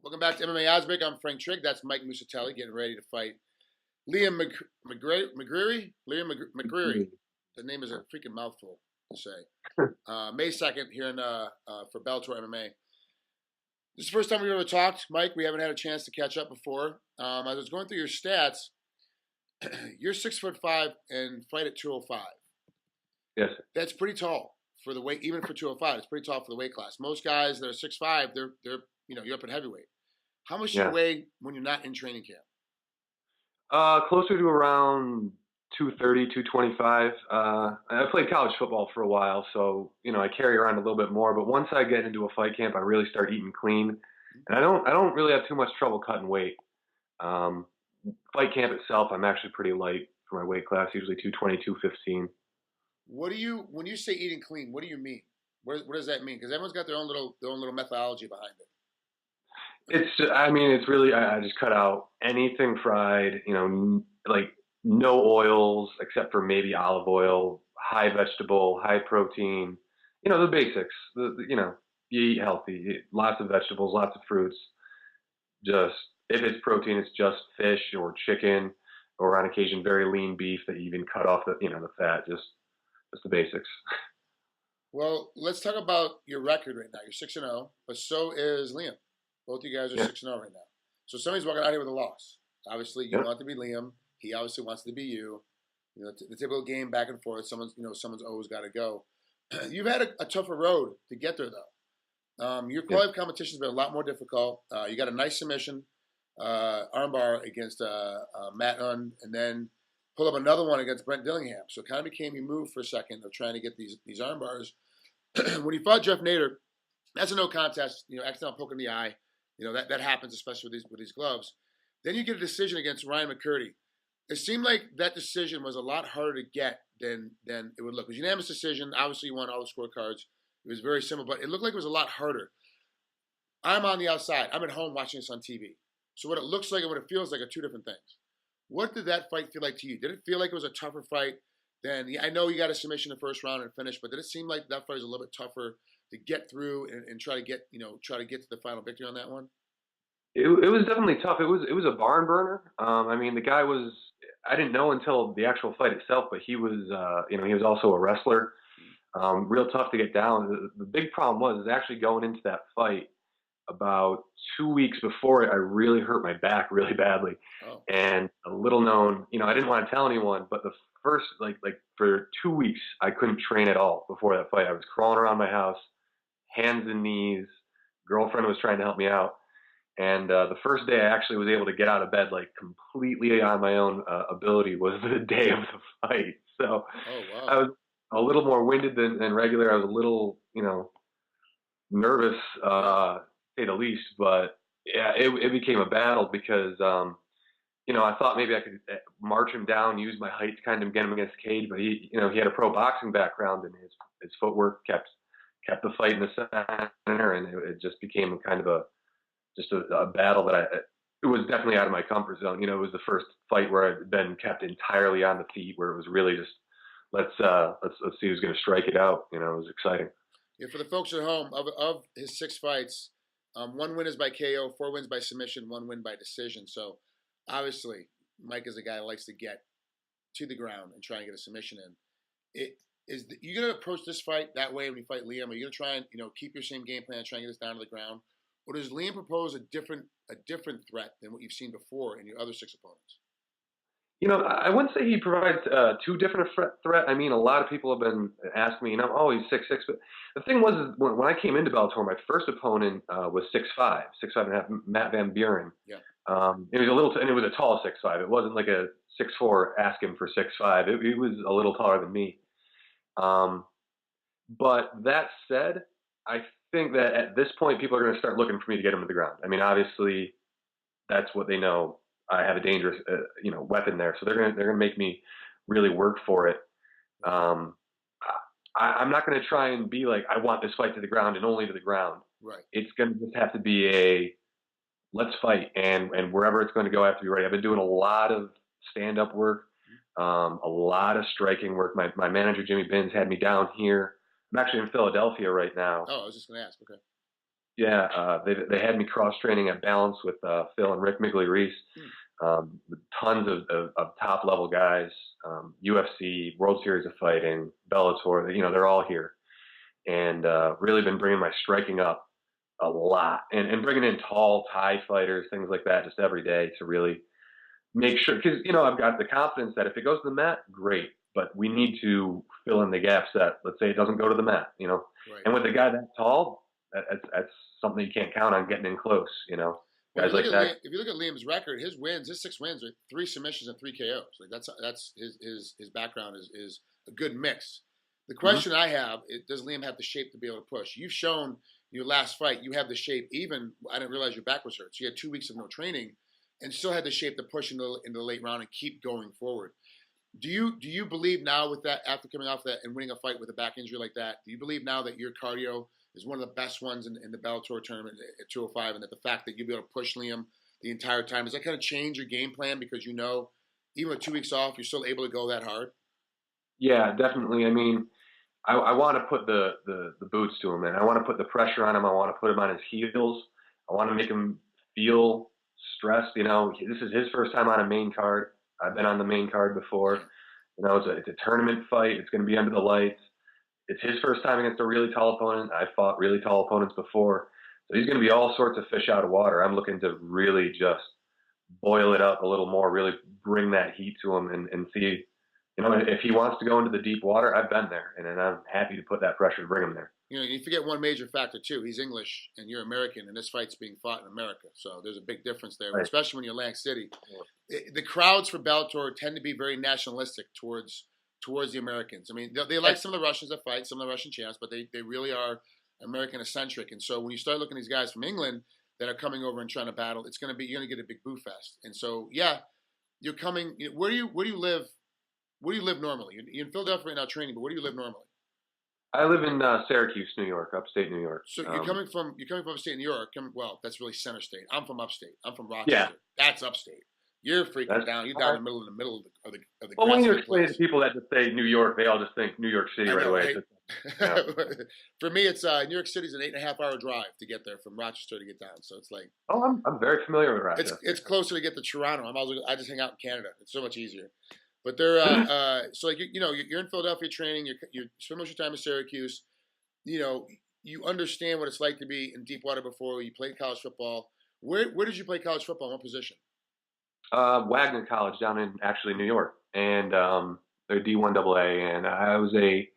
Welcome back to MMA Oddsbreaker. I'm Frank Trigg. That's Mike Mucitelli getting ready to fight Liam McGeary. Liam McGeary. The name is a freaking mouthful to say. May 2nd here for Bellator MMA. This is the first time we've ever talked, Mike. We haven't had a chance to catch up before. As I was going through your stats, you're 6'5" and fight at 205. Yes. That's pretty tall for the weight, even for 205. It's pretty tall for the weight class. Most guys that are 6'5", they're you're up at heavyweight. How much do you weigh when you're not in training camp? Closer to around 230, 225. I played college football for a while, so I carry around a little bit more. But once I get into a fight camp, I really start eating clean, and I don't really have too much trouble cutting weight. Fight camp itself, I'm actually pretty light for my weight class, usually 220, 215. When you say eating clean, what do you mean? What does that mean? Because everyone's got their own little methodology behind it. It's really, I just cut out anything fried, like no oils except for maybe olive oil, high vegetable, high protein, the basics. You eat healthy, lots of vegetables, lots of fruits. Just, if it's protein, it's just fish or chicken, or on occasion very lean beef that you even cut off the fat, just the basics. Well, let's talk about your record right now. You're 6-0, but so is Liam. Both you guys are 6-0 right now. So somebody's walking out here with a loss. Obviously, you want to be Liam. He obviously wants to be you. The typical game back and forth. Someone's always got to go. You've had a tougher road to get there, though. Your quality of competition has been a lot more difficult. You got a nice submission armbar against Matt Unn, and then pull up another one against Brent Dillingham. So it kind of became you move for a second of trying to get these armbars. When you fought Jeff Nader, that's a no contest. Accidental poke in the eye. That happens, especially with these gloves. Then you get a decision against Ryan McCurdy. It seemed like that decision was a lot harder to get than it would look. It was a unanimous decision. Obviously, you won all the scorecards. It was very simple, but it looked like it was a lot harder. I'm on the outside. I'm at home watching this on TV. So what it looks like and what it feels like are two different things. What did that fight feel like to you? Did it feel like it was a tougher fight than – I know you got a submission in the first round and finished, but did it seem like that fight was a little bit tougher to get through and try to get to the final victory on that one? It was definitely tough. It was a barn burner. The guy was, I didn't know until the actual fight itself, but he was he was also a wrestler. Real tough to get down. The big problem was actually going into that fight about 2 weeks before it, I really hurt my back really badly. Oh. And a little known, I didn't want to tell anyone, but the first like for 2 weeks I couldn't train at all before that fight. I was crawling around my house, hands and knees. Girlfriend was trying to help me out. And the first day I actually was able to get out of bed completely on my own ability was the day of the fight. So I was a little more winded than regular. I was a little, nervous, to say the least. But yeah, it became a battle because, I thought maybe I could march him down, use my height to kind of get him against the cage. But he had a pro boxing background, and his footwork kept the fight in the center, and it just became kind of a battle that it was definitely out of my comfort zone. It was the first fight where I'd been kept entirely on the feet, where it was really just let's see who's going to strike it out. It was exciting. Yeah, for the folks at home, of his 6 fights, 1 win is by KO, 4 wins by submission, 1 win by decision. So obviously, Mike is a guy that likes to get to the ground and try and get a submission in. You going to approach this fight that way when you fight Liam? Are you going to try and keep your same game plan and try and get this down to the ground? Or does Liam propose a different threat than what you've seen before in your other 6 opponents? I wouldn't say he provides too different a threat. A lot of people have been asking me, he's 6'6", but the thing was is when I came into Bellator, my first opponent was 6'5", 6'5.5", Matt Van Buren. Yeah. It was and it was a tall 6'5". It wasn't like a 6'4" asking for 6'5". It was a little taller than me. But that said, I think that at this point, people are going to start looking for me to get him to the ground. Obviously, that's what they know. I have a dangerous, weapon there, so they're going to make me really work for it. I'm not going to try and be like, I want this fight to the ground and only to the ground. Right. It's going to just have to be a let's fight, and wherever it's going to go, I have to be ready. I've been doing a lot of stand-up work, a lot of striking work. My manager Jimmy Binns had me down here. I'm actually in Philadelphia right now. Oh, I was just going to ask. Okay. Yeah, they had me cross training at Balance with Phil and Rick Migley-Reese, with tons of top level guys, UFC, World Series of Fighting, Bellator. They're all here, and really been bringing my striking up a lot, and bringing in tall Thai fighters, things like that, just every day to really make sure, because I've got the confidence that if it goes to the mat, great, but we need to fill in the gaps that, let's say, it doesn't go to the mat. Right. And with a guy that tall, that's something you can't count on getting in close. Well, Guys like that. if you look at Liam's record, his 6 wins are 3 submissions and 3 KOs. Like that's his background is a good mix. The question I have is, does Liam have the shape to be able to push? You've shown your last fight you have the shape. Even I didn't realize your back was hurt, so you had 2 weeks of no training, and still had the shape to push into the late round and keep going forward. Do you believe now with that, after coming off that and winning a fight with a back injury like that, do you believe now that your cardio is one of the best ones in the Bellator tournament at 205, and that the fact that you'll be able to push Liam the entire time, does that kind of change your game plan, because even with 2 weeks off, you're still able to go that hard? Yeah, definitely. I mean, I want to put the boots to him, and I want to put the pressure on him. I want to put him on his heels. I want to make him feel stressed. This is his first time on a main card. I've been on the main card before. It's a tournament fight. It's going to be under the lights. It's his first time against a really tall opponent. I've fought really tall opponents before. So he's going to be all sorts of fish out of water. I'm looking to really just boil it up a little more, really bring that heat to him, and see, if he wants to go into the deep water, I've been there, and I'm happy to put that pressure to bring him there. You forget one major factor too. He's English and you're American, and this fight's being fought in America. So there's a big difference there, Right. especially when you're Atlantic City. The crowds for Bellator tend to be very nationalistic towards the Americans. I mean, they like some of the Russians that fight, some of the Russian champs, but they really are American eccentric. And so when you start looking at these guys from England that are coming over and trying to battle, you're going to get a big boo fest. And so you're coming. Where do you live? Where do you live normally? You're in Philadelphia right now training, but where do you live normally? I live in Syracuse, New York, upstate New York. So you're coming from upstate New York. Well, that's really center state. I'm from upstate. I'm from Rochester. Yeah. That's upstate. You're freaking down. You're down in the middle of the. Well, when you explain to people that just say New York, they all just think New York City right away. Right? For me, it's New York City's an 8.5-hour drive to get there from Rochester to get down. So it's like. Oh, I'm very familiar with Rochester. It's closer to get to Toronto. I just hang out in Canada. It's so much easier. But they're so like you're in Philadelphia training. You spend most of your time in Syracuse. You understand what it's like to be in deep water before. You played college football. Where did you play college football? What position? Wagner College down in actually New York, and they're D1 AA, and I was a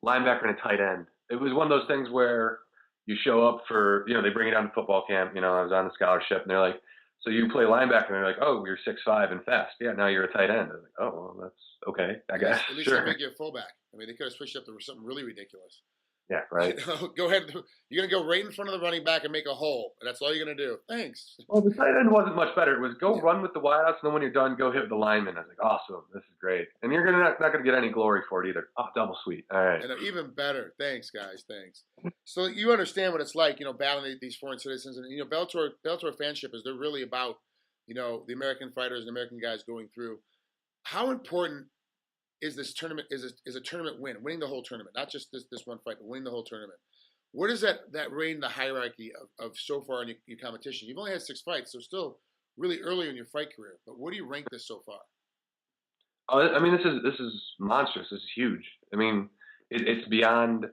linebacker and a tight end. It was one of those things where you show up for, they bring you down to football camp. I was on the scholarship, and they're like, so you play linebacker, and they're like, oh, you're 6'5" and fast. Yeah, now you're a tight end. I was like, oh, well, that's okay, I guess. At least they make you a fullback. I mean, they could have switched up to something really ridiculous. Yeah, right. Go ahead. You're going to go right in front of the running back and make a hole. And that's all you're going to do. Thanks. Well, the tight end wasn't much better. It was go run with the wideouts, and then when you're done, go hit the lineman. I was like, awesome. This is great. And you're not going to get any glory for it either. Oh, double sweet. All right. And even better. Thanks, guys. Thanks. So you understand what it's like, battling these foreign citizens. And, Bellator fanship they're really about, the American fighters and American guys going through. How important is this tournament, is a tournament winning the whole tournament, not just this one fight, but winning the whole tournament? Where does that rate in the hierarchy of so far in your competition? You've only had 6 fights, so still really early in your fight career. But where do you rank this so far? I mean, this is monstrous. This is huge. I mean, it's beyond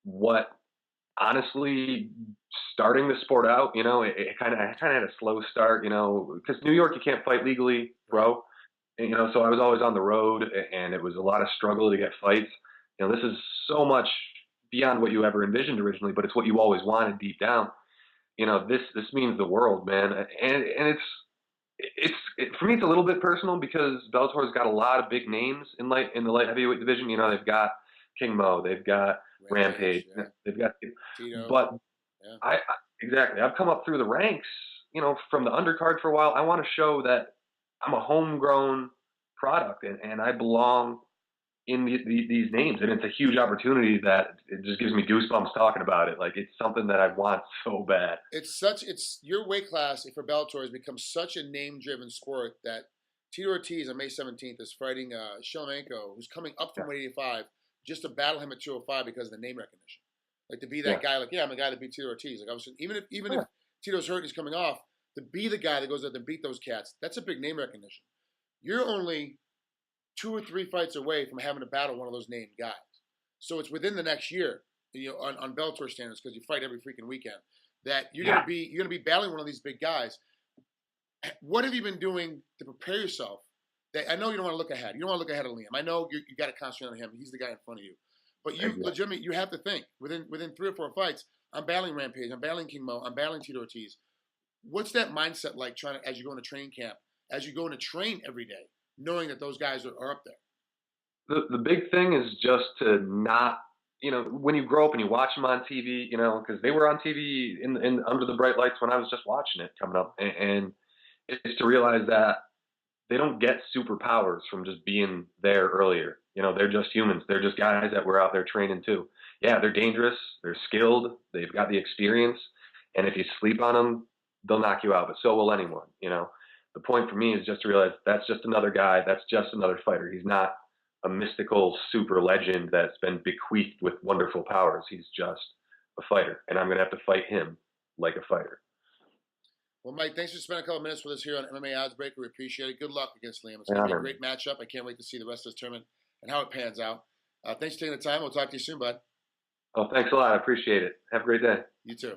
what, honestly, starting the sport out. It kind of had a slow start. Because New York, you can't fight legally, bro. And, so I was always on the road, and it was a lot of struggle to get fights. This is so much beyond what you ever envisioned originally, but it's what you always wanted deep down. This means the world, man. And it's for me, it's a little bit personal because Bellator's got a lot of big names in the light heavyweight division. They've got King Mo, they've got Rampage, they've got Tito. But exactly, I've come up through the ranks, from the undercard for a while. I want to show that I'm a homegrown product, and I belong in these names, and it's a huge opportunity that it just gives me goosebumps talking about it. Like, it's something that I want so bad. It's your weight class for Bellator has become such a name-driven sport that Tito Ortiz on May 17th is fighting Shelemenko, who's coming up from 185 just to battle him at 205 because of the name recognition. Like to be that guy, like, yeah, I'm the guy that beat Tito Ortiz. Like I was, even if Tito's hurt, he's coming off, to be the guy that goes out there and beat those cats, that's a big name recognition. You're only 2 or 3 fights away from having to battle one of those named guys. So it's within the next year, on Bellator standards, because you fight every freaking weekend, that you're gonna be battling one of these big guys. What have you been doing to prepare yourself? That I know you don't want to look ahead. You don't want to look ahead of Liam. I know you got to concentrate on him. He's the guy in front of you. But you legitimately, you have to think within 3 or 4 fights. I'm battling Rampage. I'm battling King Mo. I'm battling Tito Ortiz. What's that mindset like? As you go into training camp, as you go into train every day, knowing that those guys are up there. The big thing is just to not, when you grow up and you watch them on TV, because they were on TV in under the bright lights when I was just watching it coming up, and it's to realize that they don't get superpowers from just being there earlier. They're just humans. They're just guys that were out there training too. Yeah, they're dangerous. They're skilled. They've got the experience. And if you sleep on them, they'll knock you out. But so will anyone. The point for me is just to realize that's just another guy. That's just another fighter. He's not a mystical super legend that's been bequeathed with wonderful powers. He's just a fighter. And I'm going to have to fight him like a fighter. Well, Mike, thanks for spending a couple of minutes with us here on MMA Oddsbreaker. We appreciate it. Good luck against Liam. It's going to be a great matchup. I can't wait to see the rest of this tournament and how it pans out. Thanks for taking the time. We'll talk to you soon, bud. Oh, thanks a lot. I appreciate it. Have a great day. You too.